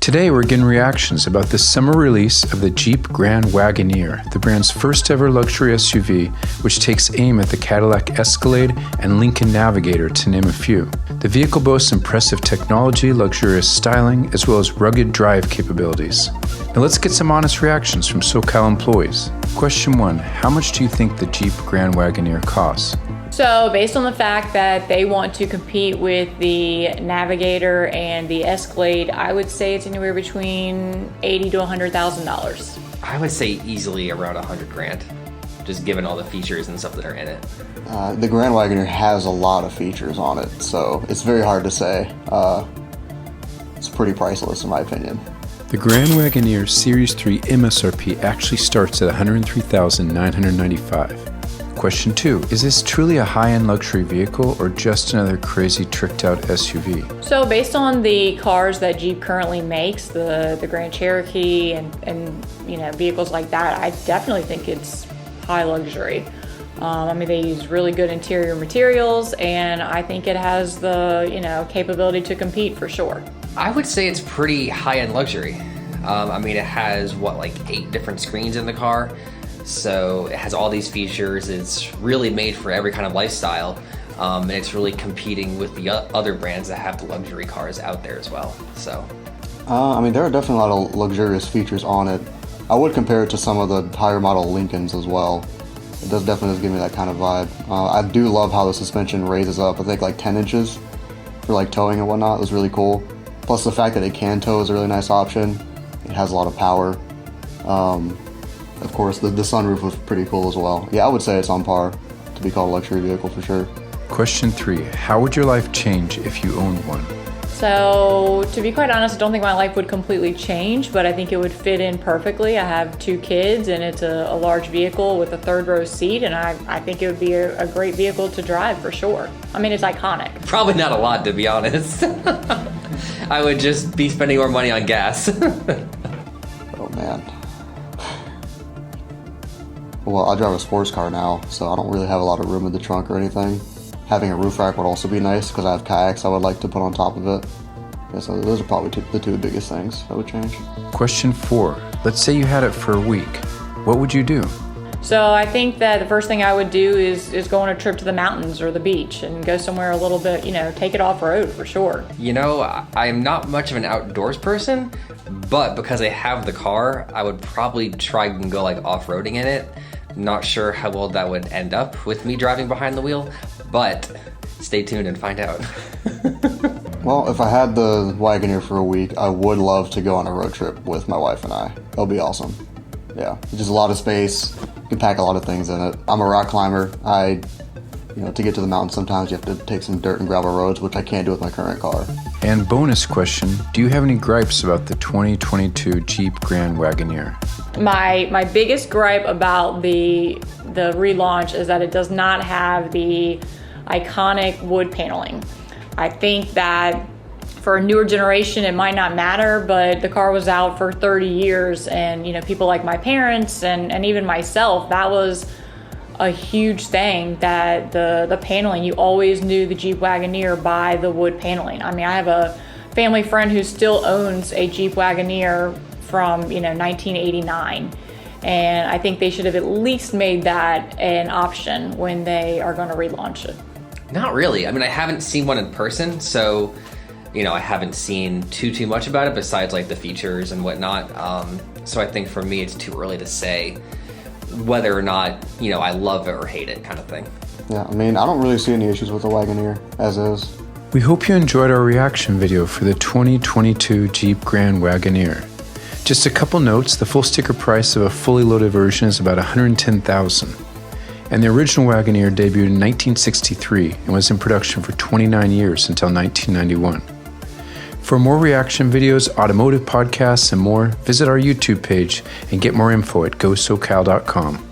Today we're getting reactions about the summer release of the Jeep Grand Wagoneer, the brand's first ever luxury SUV, which takes aim at the Cadillac Escalade and Lincoln Navigator, to name a few. The vehicle boasts impressive technology, luxurious styling, as well as rugged drive capabilities. Now let's get some honest reactions from Sokal employees. Question 1. How much do you think the Jeep Grand Wagoneer costs? So based on the fact that they want to compete with the Navigator and the Escalade, I would say it's anywhere between $80,000 to $100,000. I would say easily around $100,000, just given all the features and stuff that are in it. The Grand Wagoneer has a lot of features on it, so it's very hard to say. It's pretty priceless in my opinion. The Grand Wagoneer Series 3 MSRP actually starts at $103,995. Question 2. Is this truly a high-end luxury vehicle or just another crazy tricked-out SUV? So based on the cars that Jeep currently makes, the Grand Cherokee and vehicles like that, I definitely think it's high luxury. They use really good interior materials, and I think it has the capability to compete for sure. I would say it's pretty high-end luxury. It has, 8 different screens in the car. So it has all these features. It's really made for every kind of lifestyle. And it's really competing with the other brands that have the luxury cars out there as well. So, there are definitely a lot of luxurious features on it. I would compare it to some of the higher model Lincolns as well. It does definitely give me that kind of vibe. I do love how the suspension raises up, I think 10 inches for towing and whatnot. It was really cool. Plus the fact that it can tow is a really nice option. It has a lot of power. Of course, the sunroof was pretty cool as well. Yeah, I would say it's on par to be called a luxury vehicle for sure. Question 3. How would your life change if you owned one? So to be quite honest, I don't think my life would completely change, but I think it would fit in perfectly. I have 2 kids and it's a large vehicle with a 3rd row seat, and I think it would be a great vehicle to drive for sure. It's iconic. Probably not a lot, to be honest. I would just be spending more money on gas. Oh man. Well, I drive a sports car now, so I don't really have a lot of room in the trunk or anything. Having a roof rack would also be nice because I have kayaks I would like to put on top of it. Yeah, so those are probably the 2 biggest things that would change. Question 4. Let's say you had it for a week. What would you do? So I think that the first thing I would do is go on a trip to the mountains or the beach and go somewhere a little bit, take it off road for sure. I'm not much of an outdoors person, but because I have the car, I would probably try and go off-roading in it. Not sure how well that would end up with me driving behind the wheel, but stay tuned and find out. Well, if I had the Wagoneer for a week, I would love to go on a road trip with my wife and I. That would be awesome. Yeah, just a lot of space. You can pack a lot of things in it. I'm a rock climber. To get to the mountains, sometimes you have to take some dirt and gravel roads, which I can't do with my current car. And bonus question, do you have any gripes about the 2022 Jeep Grand Wagoneer? My biggest gripe about the relaunch is that it does not have the iconic wood paneling. I think that for a newer generation, it might not matter, but the car was out for 30 years and, people like my parents and even myself, that was a huge thing, that the paneling, you always knew the Jeep Wagoneer by the wood paneling. I have a family friend who still owns a Jeep Wagoneer from 1989, and I think they should have at least made that an option when they are going to relaunch it. Not really. I haven't seen one in person, so I haven't seen too much about it besides the features and whatnot. So I think for me it's too early to say whether or not I love it or hate it, kind of thing. Yeah, I don't really see any issues with the Wagoneer as is. We hope you enjoyed our reaction video for the 2022 Jeep Grand Wagoneer. Just a couple notes, the full sticker price of a fully loaded version is about $110,000. And the original Wagoneer debuted in 1963 and was in production for 29 years until 1991. For more reaction videos, automotive podcasts, and more, visit our YouTube page and get more info at gosokal.com.